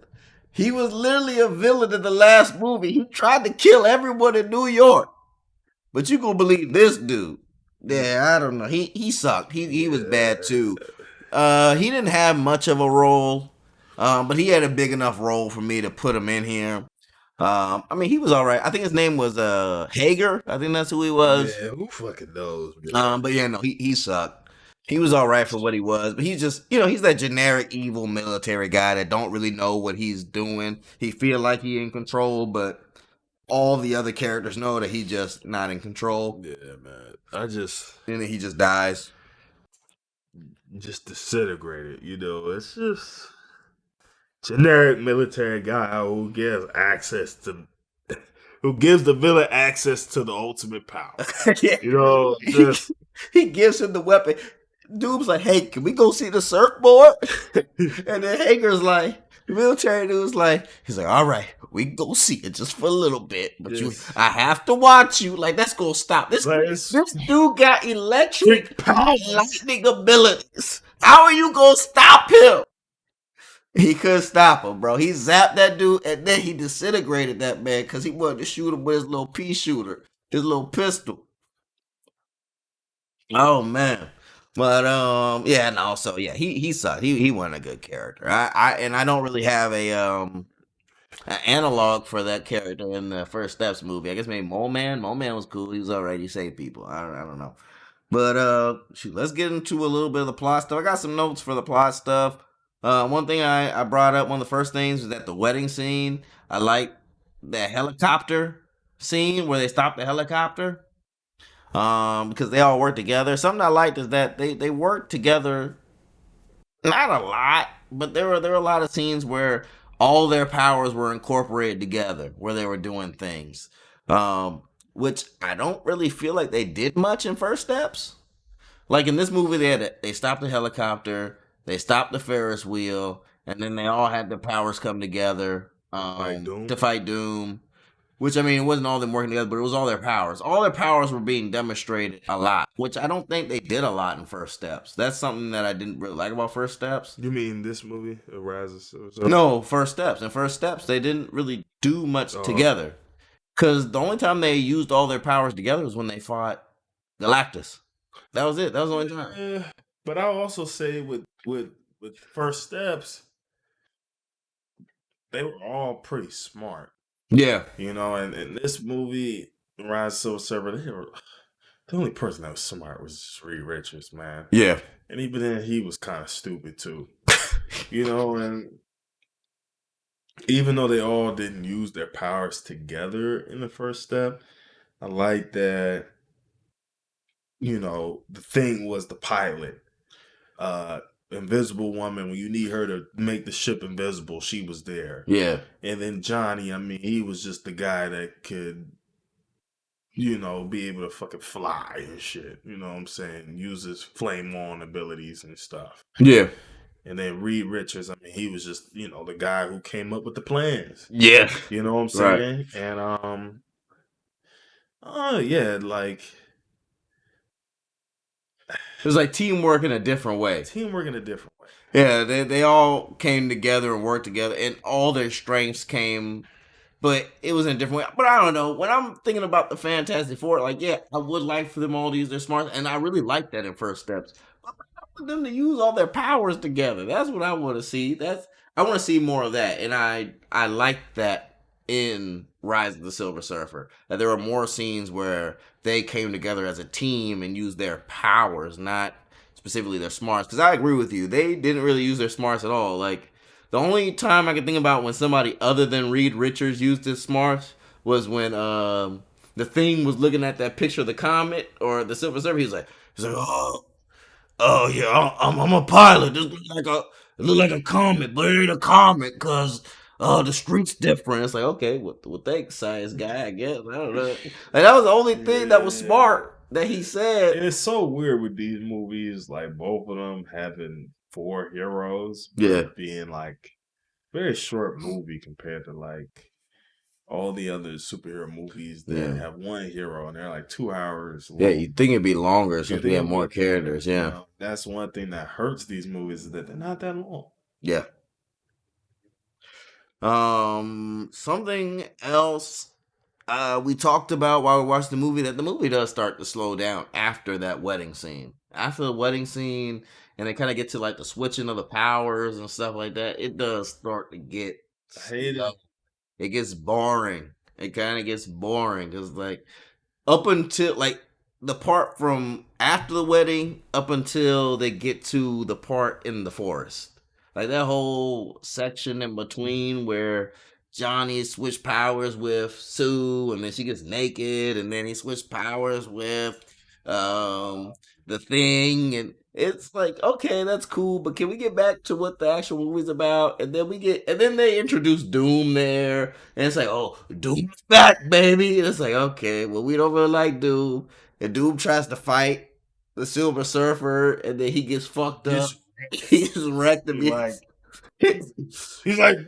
He was literally a villain in the last movie. He tried to kill everyone in New York. But you gonna believe this dude. Yeah, I don't know. He sucked. He was bad too. He didn't have much of a role, but he had a big enough role for me to put him in here. I mean, he was all right. I think his name was Hager. I think that's who he was. Yeah, who fucking knows? But yeah, no, he sucked. He was all right for what he was, but he's just, he's that generic evil military guy that don't really know what he's doing. He feel like he in control, but all the other characters know that he just not in control. Yeah, man. And then he just dies. Just disintegrated, it's just generic military guy who gives the villain access to the ultimate power. Yeah. He gives him the weapon. Doom's like, hey, can we go see the surfboard? And then Hager's like, the military dude's like, he's like, all right, we can go see it just for a little bit, but I have to watch you. Like, that's gonna stop. This dude got electric lightning abilities. How are you gonna stop him? He couldn't stop him, bro. He zapped that dude, and then he disintegrated that man because he wanted to shoot him with his little pea shooter, his little pistol. Oh man. But yeah, and also he sucked. He wasn't a good character. I don't really have an analog for that character in the First Steps movie. I guess maybe Mole Man. Mole Man was cool. He was alright. He saved people. I don't know. But let's get into a little bit of the plot stuff. I got some notes for the plot stuff. One thing I brought up, one of the first things was that the wedding scene. I like that helicopter scene where they stopped the helicopter. Because they all work together. Something I liked is that they work together, not a lot, but there were a lot of scenes where all their powers were incorporated together, where they were doing things, which I don't really feel like they did much in First Steps. Like in this movie, they stopped the helicopter, they stopped the Ferris wheel, and then they all had their powers come together Like Doom. to fight Doom. Which, I mean, it wasn't all them working together, but it was all their powers. All their powers were being demonstrated a lot, which I don't think they did a lot in First Steps. That's something that I didn't really like about First Steps. You mean this movie, Rise of Silver Surfer? No, First Steps. In First Steps, they didn't really do much together. Because the only time they used all their powers together was when they fought Galactus. That was it. That was the only time. But I'll also say with First Steps, they were all pretty smart. Yeah. You know, and in this movie, Rise of Silver Surfer, the only person that was smart was Reed Richards, man. Yeah. And even then, he was kind of stupid too. You know, and even though they all didn't use their powers together in the First Step, I like that, you know, the Thing was the pilot. Invisible Woman, when you need her to make the ship invisible, she was there. Yeah. And then Johnny, I mean, he was just the guy that could, you know, be able to fucking fly and shit. You know what I'm saying? Use his flame on abilities and stuff. Yeah. And then Reed Richards, I mean, he was just, you know, the guy who came up with the plans. Yeah. You know what I'm saying? Right. And yeah, like it was like teamwork in a different way. Yeah, they all came together and worked together, and all their strengths came, but it was in a different way. But I don't know. When I'm thinking about the Fantastic Four, like, yeah, I would like for them all to use their smarts, and I really like that in First Steps. But I want them to use all their powers together. That's what I want to see. I want to see more of that, and I like that in Rise of the Silver Surfer, that there were more scenes where they came together as a team and used their powers, not specifically their smarts. Because I agree with you, they didn't really use their smarts at all. Like, the only time I can think about when somebody other than Reed Richards used his smarts was when the Thing was looking at that picture of the comet or the Silver Surfer. He's like, oh yeah, I'm a pilot. This looks like a comet, but it ain't a comet because the street's different. It's like, okay, well thanks, science guy, I guess. I don't know. Like, that was the only thing that was smart that he said. And it's so weird with these movies, like both of them having 4 heroes. Yeah. Being like very short movie compared to like all the other superhero movies that have one hero and they're like 2 hours long. Yeah, you'd think it'd be longer since we have more characters, yeah. You know, that's one thing that hurts these movies is that they're not that long. Yeah. Something else we talked about while we watched the movie, that the movie does start to slow down after that wedding scene. After the wedding scene, and they kind of get to like the switching of the powers and stuff like that, it does start to get it gets boring. It kind of gets boring because like up until like the part from after the wedding up until they get to the part in the forest. Like that whole section in between where Johnny switched powers with Sue, and then she gets naked, and then he switched powers with the Thing, and it's like, okay, that's cool, but can we get back to what the actual movie's about? And then they introduce Doom there, and it's like, oh, Doom's back, baby. And it's like, okay, well, we don't really like Doom, and Doom tries to fight the Silver Surfer, and then he gets fucked up. He's wrecked him. He's like,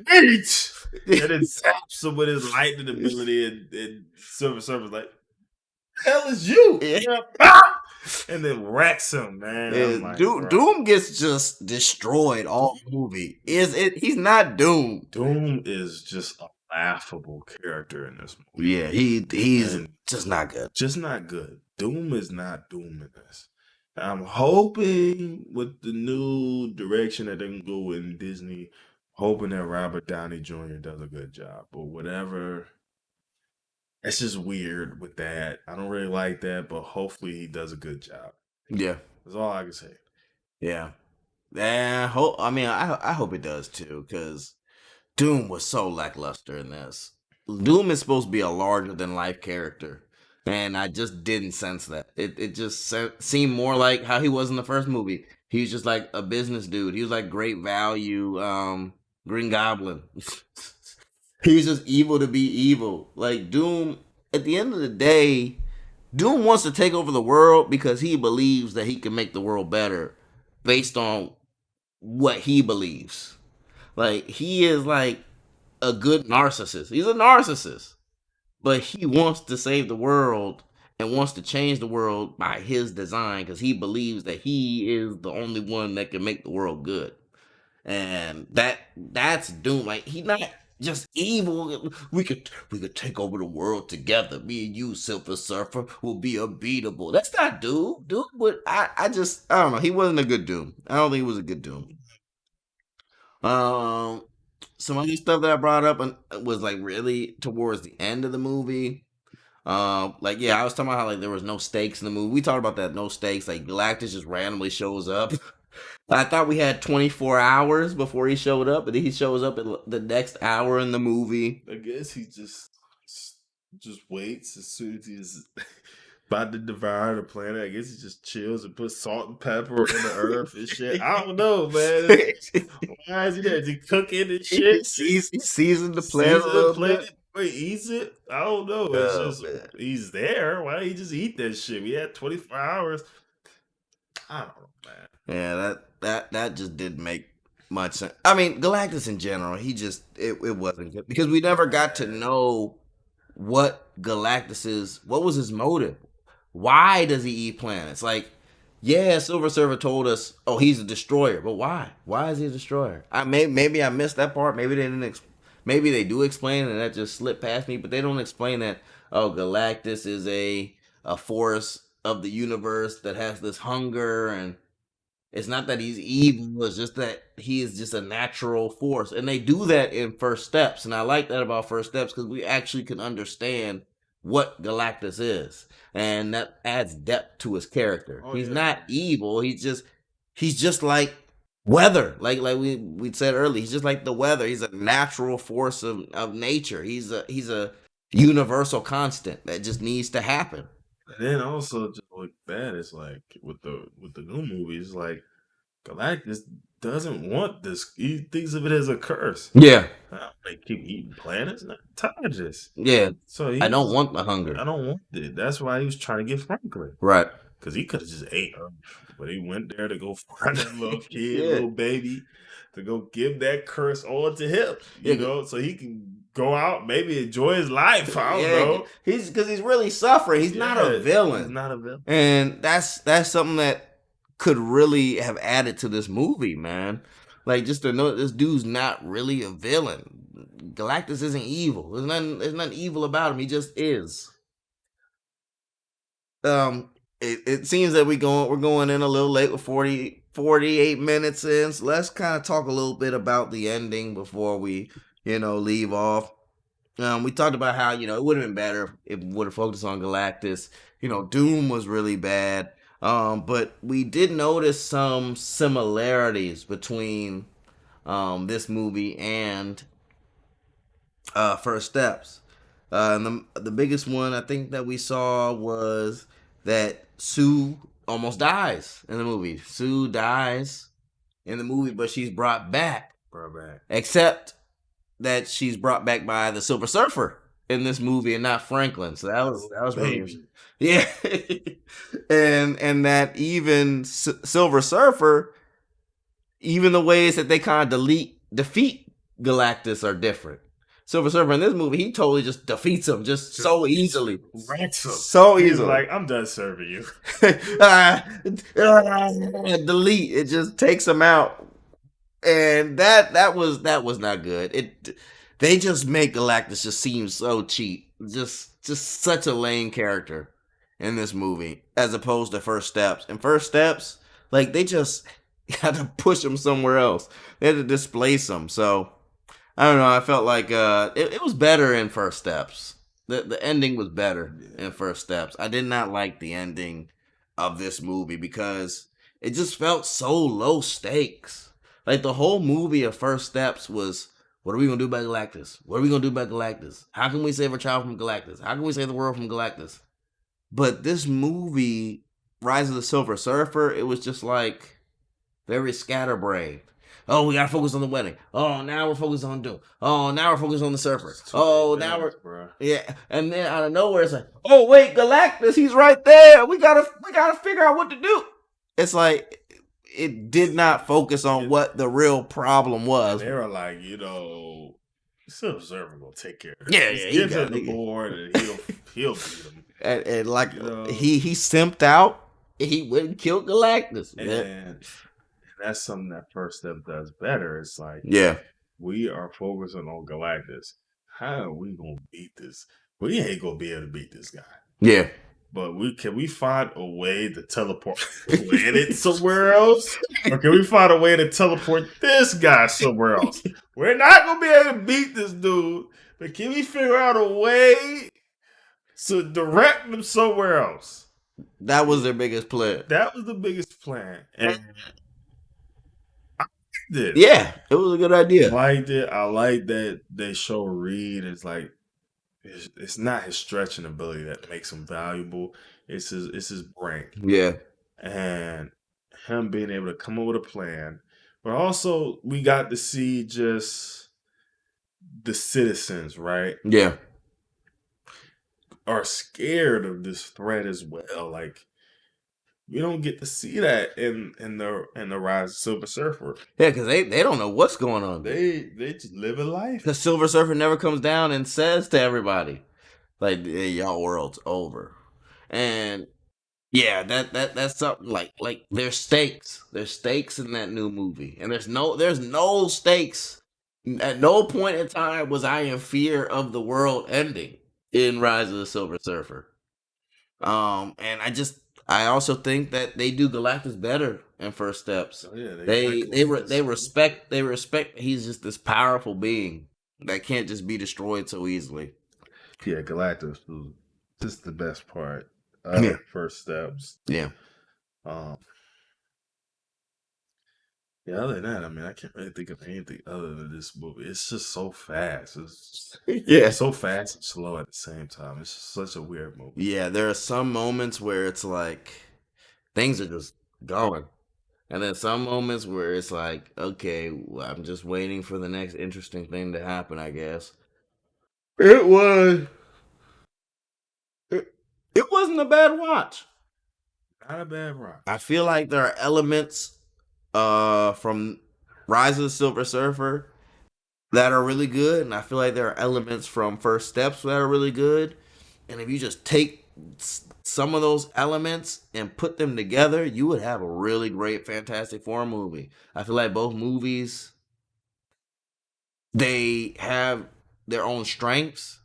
bitch! And then zaps him with his lightning ability, and Silver Surfer's like, hell is you? Yeah. And then wrecks him, man. Yeah, Doom gets just destroyed all movie. He's not Doom. Doom is just a laughable character in this movie. Yeah, he's just not good. Just not good. Doom is not Doom in this. I'm hoping with the new direction that they can go in Disney, hoping that Robert Downey Jr. does a good job. But whatever, it's just weird with that. I don't really like that, but hopefully he does a good job. Yeah. That's all I can say. Yeah. I hope it does too, because Doom was so lackluster in this. Doom is supposed to be a larger-than-life character. And I just didn't sense that. It just seemed more like how he was in the first movie. He was just like a business dude. He was like Great Value, Green Goblin. He was just evil to be evil. Like Doom, at the end of the day, Doom wants to take over the world because he believes that he can make the world better based on what he believes. Like he is like a good narcissist. He's a narcissist, but he wants to save the world and wants to change the world by his design because he believes that he is the only one that can make the world good. And that's Doom. Like he's not just evil. We could take over the world together. Me and you, Silver Surfer, will be unbeatable. That's not Doom. Doom would I don't know. He wasn't a good Doom. I don't think he was a good Doom. Um, some other stuff that I brought up was like really towards the end of the movie. Like yeah, I was talking about how like there was no stakes in the movie. We talked about that, no stakes. Like Galactus just randomly shows up. I thought we had 24 hours before he showed up, and then he shows up in the next hour in the movie. I guess he just waits as soon as he's about to devour the planet. I guess he just chills and puts salt and pepper in the earth and shit. I don't know, man. Why is he there? Is he cooking and shit? He seasoned the planet a little bit. Or he eats it? I don't know. It's just he's there. Why don't he just eat that shit? We had 24 hours. I don't know, man. Yeah, that just didn't make much sense. I mean, Galactus in general, he just it wasn't good because we never got to know what what was his motive? Why does he eat planets? Like, yeah, Silver Surfer told us, oh, he's a destroyer, but why? Why is he a destroyer? Maybe I missed that part. Maybe they didn't. Maybe they do explain it and that just slipped past me, but they don't explain that. Oh, Galactus is a force of the universe that has this hunger, and it's not that he's evil. It's just that he is just a natural force, and they do that in First Steps, and I like that about First Steps because we actually can understand what Galactus is, and that adds depth to his character. Oh, he's yeah. not evil. He's just like weather. Like we said earlier, he's just like the weather. He's a natural force of nature. He's a universal constant that just needs to happen. And then also just like that, it's like with the new movies, like Galactus doesn't want this. He thinks of it as a curse. Yeah, They keep eating planets, not Tajas. yeah. So I don't want the hunger. I don't want it. That's why he was trying to get Franklin. Right. Because he could have just ate her. But he went there to go find that little kid, Yeah. little baby, to go give that curse on to him. You Yeah. know, so he can go out, maybe enjoy his life. I don't know. He's really suffering. He's not a villain. He's not a villain. And that's something that could really have added to this movie, man. Like just to know that this dude's not really a villain. Galactus isn't evil. There's nothing evil about him. He just is. It seems that we're going in a little late with 48 minutes in. So let's kind of talk a little bit about the ending before we, leave off. We talked about how, it would have been better if we would have focused on Galactus. Doom was really bad. But we did notice some similarities between this movie and First Steps. And the biggest one I think that we saw was that Sue almost dies in the movie. Sue dies in the movie, but she's brought back. Except that she's brought back by the Silver Surfer in this movie and not Franklin. So that was really, yeah. and that even Silver Surfer, even the ways that they kind of defeat Galactus are different. Silver Surfer in this movie, he totally just defeats him just so easily. Wrecks him. So He's easily. like, I'm done serving you. Delete. It just takes him out. And that was not good. They just make Galactus just seem so cheap. Just such a lame character in this movie as opposed to First Steps. In First Steps, like they just had to push him somewhere else. They had to displace him. So I don't know. I felt like it was better in First Steps. The ending was better in First Steps. I did not like the ending of this movie because it just felt so low stakes. Like the whole movie of First Steps was, what are we gonna do about Galactus? What are we gonna do about Galactus? How can we save our child from Galactus? How can we save the world from Galactus? But this movie, Rise of the Silver Surfer, it was just like very scatterbrained. Oh, we gotta focus on the wedding. Oh, now we're focused on Doom. Oh, now we're focused on the Surfer. Oh, now we're bro. yeah. And then out of nowhere, it's like, oh wait, Galactus, he's right there. We gotta figure out what to do. It's like it did not focus on what the real problem was. They were like, Silver Surfer gonna take care of it. Yeah, He gets on the board and he'll beat him. And like he simped out. He went and killed Galactus. And that's something that First Step does better. It's like, we are focusing on Galactus. How are we gonna beat this? We ain't gonna be able to beat this guy. Yeah. But can we find a way to teleport planet somewhere else? Or can we find a way to teleport this guy somewhere else? We're not gonna be able to beat this dude, but can we figure out a way to direct him somewhere else? That was their biggest plan. That was the biggest plan. And I liked it. Yeah, it was a good idea. I liked it. I like that they show Reed as like, it's not his stretching ability that makes him valuable. It's his brain. Yeah. And him being able to come up with a plan. But also we got to see just the citizens, right? Yeah. Are scared of this threat as well. Like, we don't get to see that in the Rise of Silver Surfer. Yeah, because they don't know what's going on. They just live a life. Because Silver Surfer never comes down and says to everybody, like, hey, y'all world's over. And yeah, that's something like there's stakes. There's stakes in that new movie. And there's no stakes. At no point in time was I in fear of the world ending in Rise of the Silver Surfer. And I also think that they do Galactus better in First Steps. Oh, yeah, they respect he's just this powerful being that can't just be destroyed so easily. Yeah, Galactus was just the best part of First Steps. Yeah. Yeah, other than that, I mean, I can't really think of anything other than this movie. It's just so fast. It's so fast and slow at the same time. It's just such a weird movie. Yeah, there are some moments where it's like things are just going. And then some moments where it's like, okay, well, I'm just waiting for the next interesting thing to happen, I guess. It wasn't a bad watch. Not a bad watch. I feel like there are elements from Rise of the Silver Surfer that are really good, and I feel like there are elements from First Steps that are really good. And if you just take some of those elements and put them together, you would have a really great Fantastic Four movie. I feel like both movies, they have their own strengths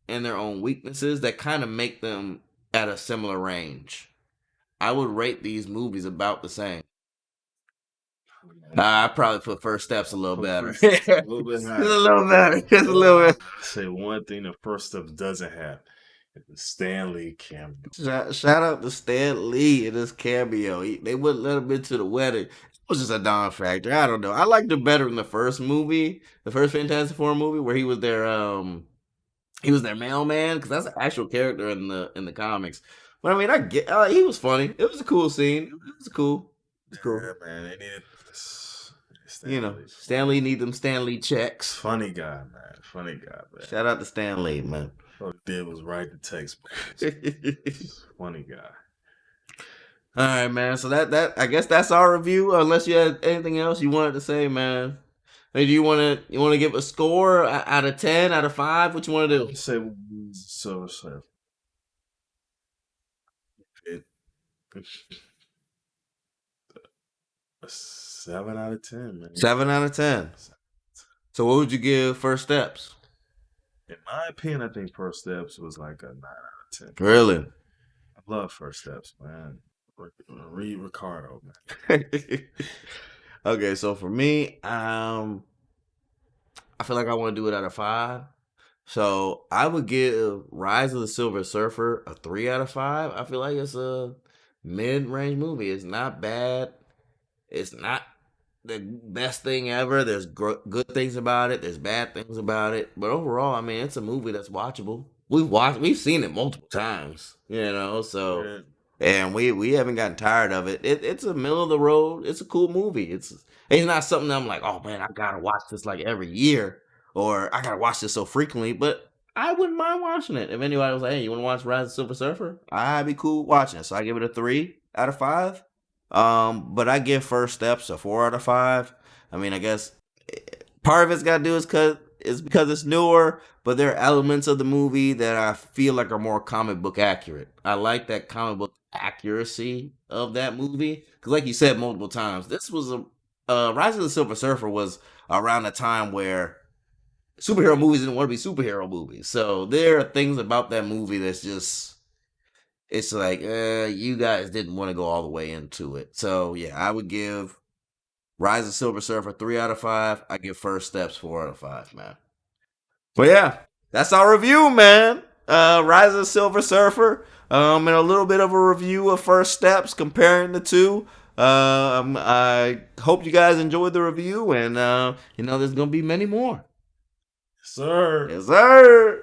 and their own weaknesses that kind of make them at a similar range. I would rate these movies about the same. I probably put First Steps a little better. A little bit higher. Just a little better. Just a little bit. Say one thing that First Steps doesn't have. The Stan Lee cameo. Shout out to Stan Lee in his cameo. They wouldn't let him into the wedding. It was just a non-factor. I don't know. I liked it better in the first movie, the first Fantastic Four movie, where he was their mailman, because that's an actual character in the comics. But I mean, I get he was funny. It was a cool scene. It was cool. It's cool. Yeah, man. They needed Stan Lee need them Stan Lee checks. Funny guy, man. Funny guy, man. Shout out to Stan Lee, man. All he did was write the textbook. Funny guy. All right, man. So that I guess that's our review. Unless you had anything else you wanted to say, man. Hey, do you want to give a score out of 10, out of 5? What you want to do? Say so. A 7 out of 10, man. 7 out of 10. So what would you give First Steps? In my opinion, I think First Steps was like a 9 out of 10. Really? I love First Steps, man. Read Ricardo, man. Okay, so for me, I feel like I want to do it out of 5. So I would give Rise of the Silver Surfer a 3 out of 5. I feel like it's a mid-range movie. It's not bad. It's not the best thing ever. There's good things about it. There's bad things about it. But overall, I mean, it's a movie that's watchable. We've seen it multiple times, so and we haven't gotten tired of it. It's a middle of the road. It's a cool movie. It's not something that I'm like, oh man, I gotta watch this like every year, or I gotta watch this so frequently. But I wouldn't mind watching it if anybody was like, hey, you want to watch Rise of the Silver Surfer? I'd be cool watching it. So I give it a 3 out of 5. But I give First Steps a 4 out of 5. I mean, I guess part of it's got to do is because it's newer, but there are elements of the movie that I feel like are more comic book accurate. I like that comic book accuracy of that movie because, like you said multiple times, this was a Rise of the Silver Surfer was around a time where superhero movies didn't want to be superhero movies. So there are things about that movie that's just it's like you guys didn't want to go all the way into it. So yeah, I would give Rise of Silver Surfer 3 out of 5. I give First Steps 4 out of 5, man. But yeah, that's our review, man. Rise of the Silver Surfer. And a little bit of a review of First Steps, comparing the two. I hope you guys enjoyed the review, and there's gonna be many more. Sir. Yes, sir.